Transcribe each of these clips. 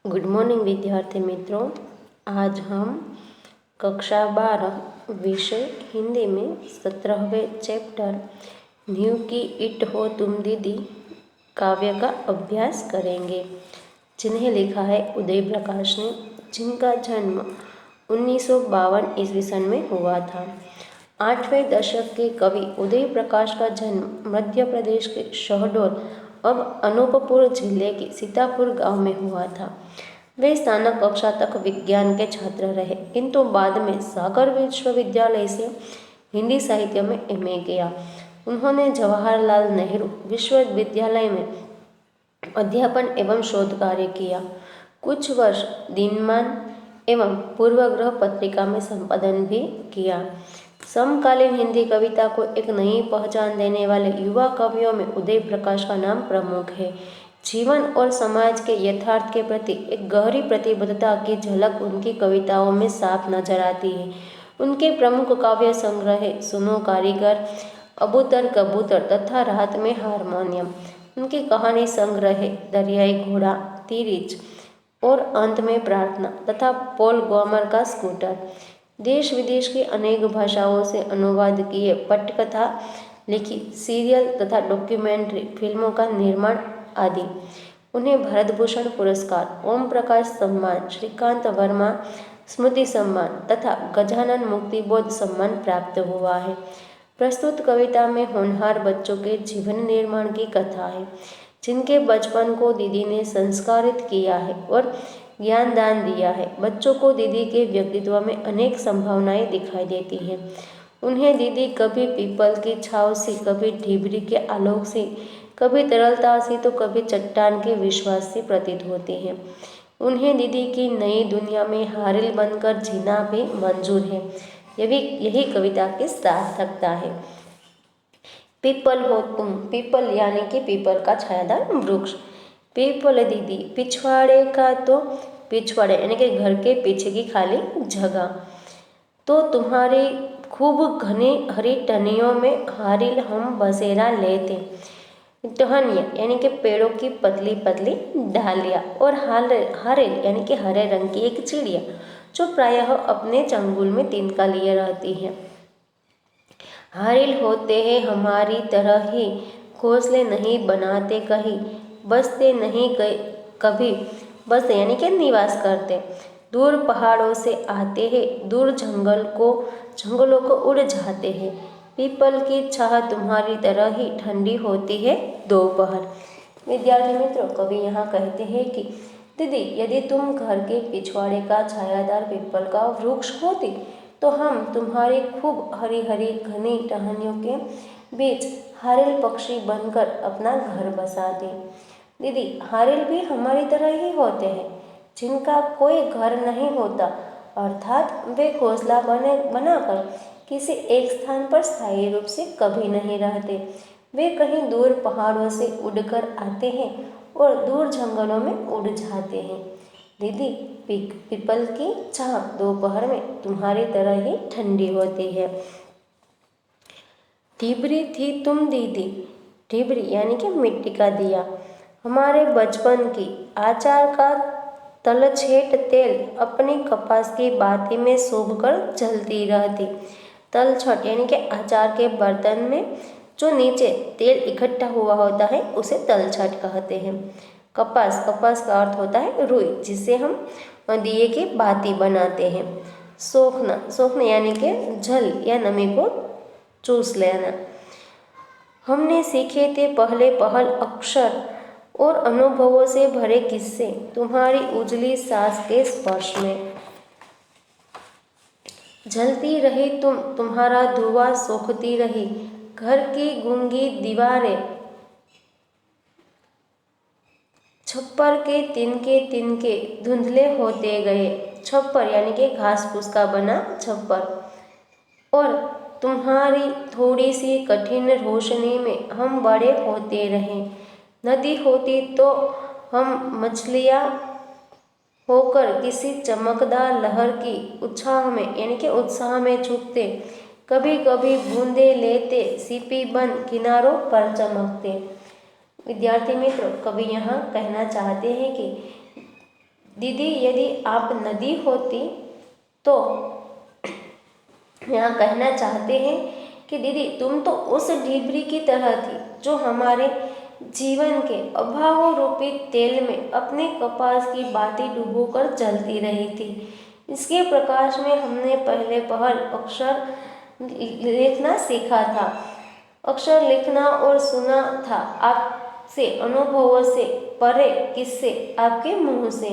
Good morning विद्यार्थी मित्रों। आज हम कक्षा 12 विषय हिंदी में 17वें चैप्टर न्यू की इट हो तुम दीदी काव्य का अभ्यास करेंगे, जिन्हें लिखा है उदय प्रकाश ने, जिनका जन्म 1952 ईस्वी सन में हुआ था। 8वें दशक के कवि उदय प्रकाश का जन्म मध्य प्रदेश के शहडोल अब अनूपपुर जिले के सीतापुर गांव में हुआ था। वे स्नातक कक्षा तक विज्ञान के छात्र रहे, किंतु बाद में सागर विश्वविद्यालय से हिंदी साहित्य में एमए किया। उन्होंने जवाहरलाल नेहरू विश्वविद्यालय में अध्यापन एवं शोध कार्य किया। कुछ वर्ष दिनमान एवं पूर्वग्रह पत्रिका में संपादन भी किया। समकालीन हिंदी कविता को एक नई पहचान देने वाले युवा कवियों में उदय प्रकाश का नाम प्रमुख है। जीवन और समाज के यथार्थ के प्रति एक गहरी प्रतिबद्धता की झलक उनकी कविताओं में साफ नजर आती है। उनके प्रमुख काव्य संग्रह है सुनो कारीगर, अबूतर कबूतर तथा रात में हारमोनियम। उनकी कहानी संग्रह है दरियाई घोड़ा, तिरिच और अंत में प्रार्थना तथा पॉल ग्वामर का स्कूटर। देश विदेश की अनेक भाषाओं से अनुवाद किए पटकथा लिखी, सीरियल तथा डॉक्यूमेंट्री फिल्मों का निर्माण आदि। उन्हें भारत भूषण पुरस्कार, ओम प्रकाश सम्मान, श्रीकांत वर्मा स्मृति सम्मान तथा गजानन मुक्तिबोध सम्मान प्राप्त हुआ है। प्रस्तुत कविता में होनहार बच्चों के जीवन निर्माण की कथा है, जिनके बचपन को दीदी ने संस्कारित किया है और ज्ञान दान दिया है। बच्चों को दीदी के व्यक्तित्व में अनेक संभावनाएं दिखाई देती हैं। उन्हें दीदी कभी पीपल की छाव सी, कभी ढिबरी के आलोक सी, कभी तरलता सी तो कभी चट्टान के विश्वास से प्रतीत होती हैं। उन्हें दीदी की नई दुनिया में हारिल बनकर जीना भी मंजूर है। यही कविता की सार्थकता है। पीपल हो तुम, पीपल यानी कि पीपल का छायादार वृक्ष। पीपल दीदी पिछवाड़े का, तो पिछवाड़े यानी कि घर के पीछे की खाली जगह, तो तुम्हारी खूब घनी हरी टहनियों में हारिल हम बसेरा लेते। टहनियाँ यानी कि पेड़ों की पतली पतली डालियाँ, और हारिल यानी कि हरे रंग की एक चिड़िया, जो प्रायः अपने चंगुल में तिनका लिए रहती है। हारिल होते हैं हमारी तरह ही, घोंसले नहीं बनाते कहीं, बसते नहीं कभी, बस यानी कि निवास करते। दूर पहाड़ों से आते हैं, दूर जंगलों को उड़ जाते हैं। पीपल की छाह तुम्हारी तरह ही ठंडी होती है दोपहर। विद्यार्थी मित्रों, कवि यहाँ कहते हैं कि दीदी, यदि तुम घर के पिछवाड़े का छायादार पीपल का वृक्ष होती तो हम तुम्हारी खूब हरी हरी घनी टहनियों के बीच हारिल पक्षी बनकर अपना घर बसाते। दीदी, हारिल भी हमारी तरह ही होते हैं, जिनका कोई घर नहीं होता, अर्थात वे घोंसला बनाकर किसी एक स्थान पर स्थायी रूप से कभी नहीं रहते। वे कहीं दूर पहाड़ों से उड़कर आते हैं और दूर जंगलों में उड़ जाते हैं। दीदी, पीपल की छाह दोपहर में तुम्हारी तरह ही ठंडी होती है। ढिबरी थी तुम दीदी, ढिबरी यानी कि मिट्टी का दिया, हमारे बचपन की, आचार का तलछेट तेल अपनी कपास की बाती में सूंघकर जलती रहती। तलछट यानी कि अचार के बर्तन में जो नीचे तेल इकट्ठा हुआ होता है उसे तलछट कहते हैं। कपास का अर्थ होता है रुई, जिससे हम दिए की बाती बनाते हैं। सोखना यानी कि जल या नमी को चूस लेना। हमने सीखे थे पहले पहल अक्षर और अनुभवों से भरे किस्से, तुम्हारी उजली सांस के स्पर्श में। जलती रही तुम्हारा धुआं सोखती रही, घर की गूंगी दीवारें, छप्पर के तिनके धुंधले होते गए। छप्पर यानी कि घास फूस का बना छप्पर, और तुम्हारी थोड़ी सी कठिन रोशनी में हम बड़े होते रहे। नदी होती तो हम मछलियाँ होकर किसी चमकदार लहर की उत्साह में छुपते। कभी कभी बूंदे लेते, सीपी बन किनारों पर चमकते। विद्यार्थी मित्रों, कवि यहाँ कहना चाहते हैं कि दीदी यदि आप नदी होती तो यहाँ कहना चाहते हैं कि दीदी तुम तो उस ढिबरी की तरह थी जो हमारे जीवन के अभाव रूपी तेल में अपने कपास की बाती डुबोकर जलती रही थी। इसके प्रकाश में हमने पहले पहल अक्षर लिखना सीखा था, अक्षर लिखना और सुना था आपसे अनुभवों से परे किस्से आपके मुंह से।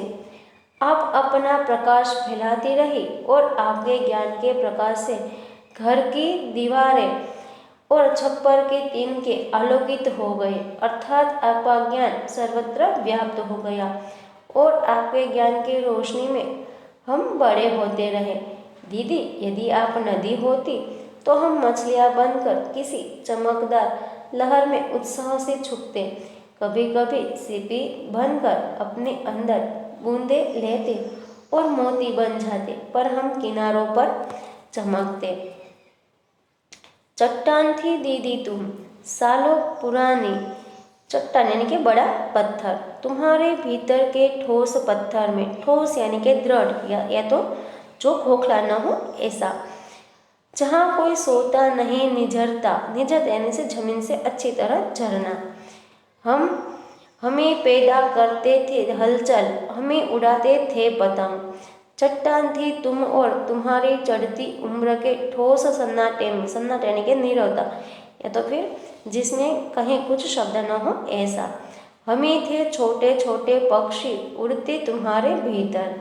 आप अपना प्रकाश फैलाती रही और आपके ज्ञान के प्रकाश से घर की दीवारें और छप्पर के तिनके आलोकित हो गए, अर्थात आपका ज्ञान सर्वत्र व्याप्त हो गया और आपके ज्ञान की रोशनी में हम बड़े होते रहे। दीदी यदि आप नदी होती तो हम मछलियाँ बनकर किसी चमकदार लहर में उत्साह से छुपते, कभी कभी सीपी बनकर अपने अंदर बूंदे लेते और मोती बन जाते, पर हम किनारों पर चमकते। चट्टान थी दीदी तुम, सालों पुरानी चट्टान यानी कि बड़ा पत्थर, तुम्हारे भीतर के ठोस पत्थर में, ठोस यानी कि दृढ़ या तो जो खोखला न हो ऐसा, जहाँ कोई सोता नहीं, निझरता, निझरता यानी से जमीन से अच्छी तरह झरना। हमें पैदा करते थे हलचल, हमें उड़ाते थे पतंग। चट्टान थी तुम और तुम्हारी चढ़ती उम्र के ठोस सन्नाटे में, सन्नाटे यानी कि नीरवता या तो फिर जिसमें कहीं कुछ शब्द न हो ऐसा। हमें थे छोटे छोटे पक्षी उड़ते तुम्हारे भीतर।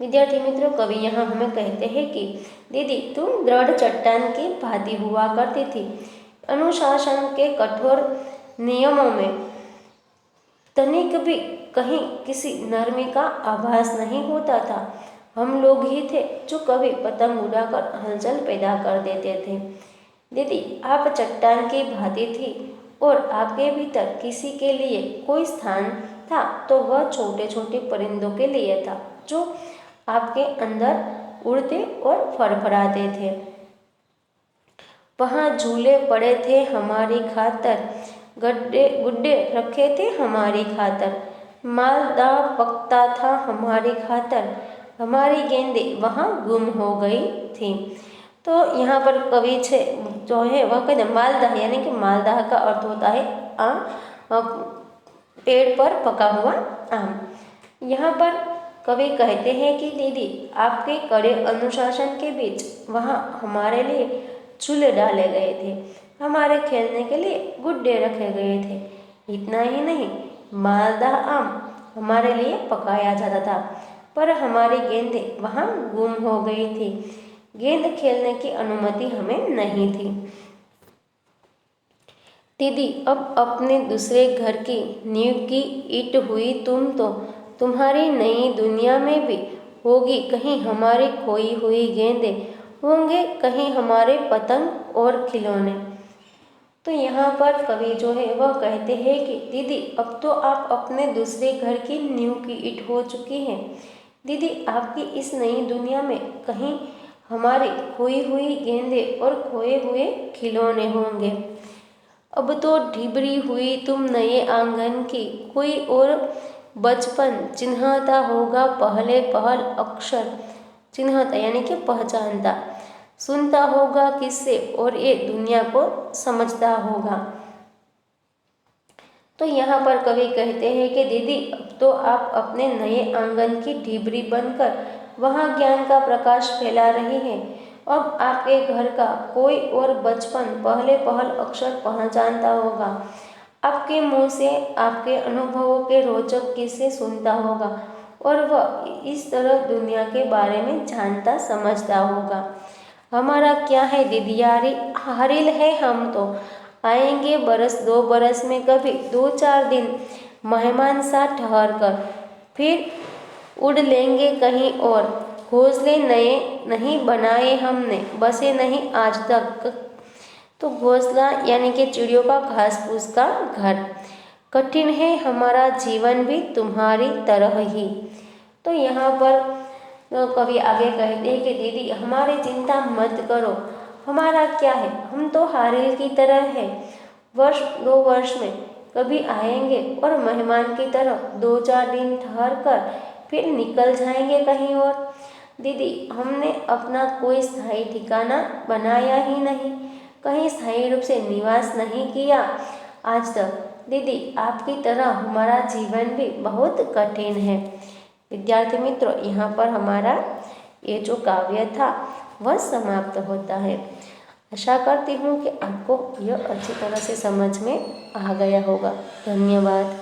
विद्यार्थी मित्रों, कवि यहाँ हमें कहते हैं कि दीदी तुम दृढ़ चट्टान की भांति हुआ करती थी, अनुशासन के कठोर नियमों में तनिक भी कहीं किसी नरमी का आभास नहीं होता था। हम लोग ही थे जो कभी पतंग उड़ाकर हलचल पैदा कर देते थे। दीदी आप चट्टान की भांति थी और आपके भीतर किसी के लिए कोई स्थान था तो वह छोटे छोटे परिंदों के लिए था जो आपके अंदर उड़ते और फड़फड़ाते थे। वहाँ झूले पड़े थे हमारी खातर, गुड्डे रखे थे हमारी खातर, मालदाह पकता था हमारी खातर, हमारी गेंदें वहाँ गुम हो गई थी। तो यहाँ पर कवि जो है वह कहते मालदाह यानी कि मालदाह का अर्थ होता है पेड़ पर पका हुआ आम। यहाँ पर कवि कहते हैं कि दीदी आपके कड़े अनुशासन के बीच वहाँ हमारे लिए झूले डाले गए थे, हमारे खेलने के लिए गुड्डे रखे गए थे। इतना ही नहीं, मालदाह आम हमारे लिए पकाया जाता था, पर हमारी गेंदें वहाँ गुम हो गई थी। गेंद खेलने की अनुमति हमें नहीं थी। दीदी अब अपने दूसरे घर की नींव की ईंट हुई तुम तो तुम्हारी नई दुनिया में भी होगी कहीं हमारी खोई हुई गेंदें, होंगे कहीं हमारे पतंग और खिलौने। तो यहाँ पर कवि जो है वह कहते हैं कि दीदी अब तो आप अपने दूसरे घर की नींव की ईंट हो चुकी हैं। दीदी आपकी इस नई दुनिया में कहीं हमारी खोई हुई गेंदें और खोए हुए खिलौने होंगे। अब तो ढिबरी हुई तुम नए आंगन की, कोई और बचपन चिन्हता होगा पहले पहल अक्षर, चिन्हता यानी कि पहचानता, सुनता होगा किससे और ये दुनिया को समझता होगा। तो यहाँ पर कवि कहते हैं कि दीदी अब तो आप अपने नए आंगन की ढिबरी बनकर वहाँ ज्ञान का प्रकाश फैला रही हैं। अब आपके घर का कोई और बचपन पहले पहल अक्षर पहचानता होगा, आपके मुंह से आपके अनुभवों के रोचक किस्से सुनता होगा और वह इस तरह दुनिया के बारे में जानता समझता होगा। हमारा क्या है दीदियारी, हारिल है हम तो, आएंगे बरस दो बरस में कभी 2-4 दिन मेहमान सा ठहर कर, फिर उड़ लेंगे कहीं और। घोंसले नए नहीं बनाए हमने, बसे नहीं आज तक। तो घोंसला यानी कि चिड़ियों का घास फूस का घर। कठिन है हमारा जीवन भी तुम्हारी तरह ही। तो यहाँ पर कवि आगे कहते हैं कि दीदी हमारी चिंता मत करो, हमारा क्या है, हम तो हारिल की तरह है। वर्ष 2 वर्ष में कभी आएंगे और मेहमान की तरह 2-4 दिन ठहर कर फिर निकल जाएंगे कहीं और। दीदी, हमने अपना कोई स्थायी ठिकाना बनाया ही नहीं, कहीं स्थायी रूप से निवास नहीं किया आज तक। दीदी, आपकी तरह हमारा जीवन भी बहुत कठिन है। विद्यार्थी मित्रों, यहाँ पर हमारा ये जो काव्य था वह समाप्त होता है। आशा करती हूँ कि आपको यह अच्छी तरह से समझ में आ गया होगा। धन्यवाद।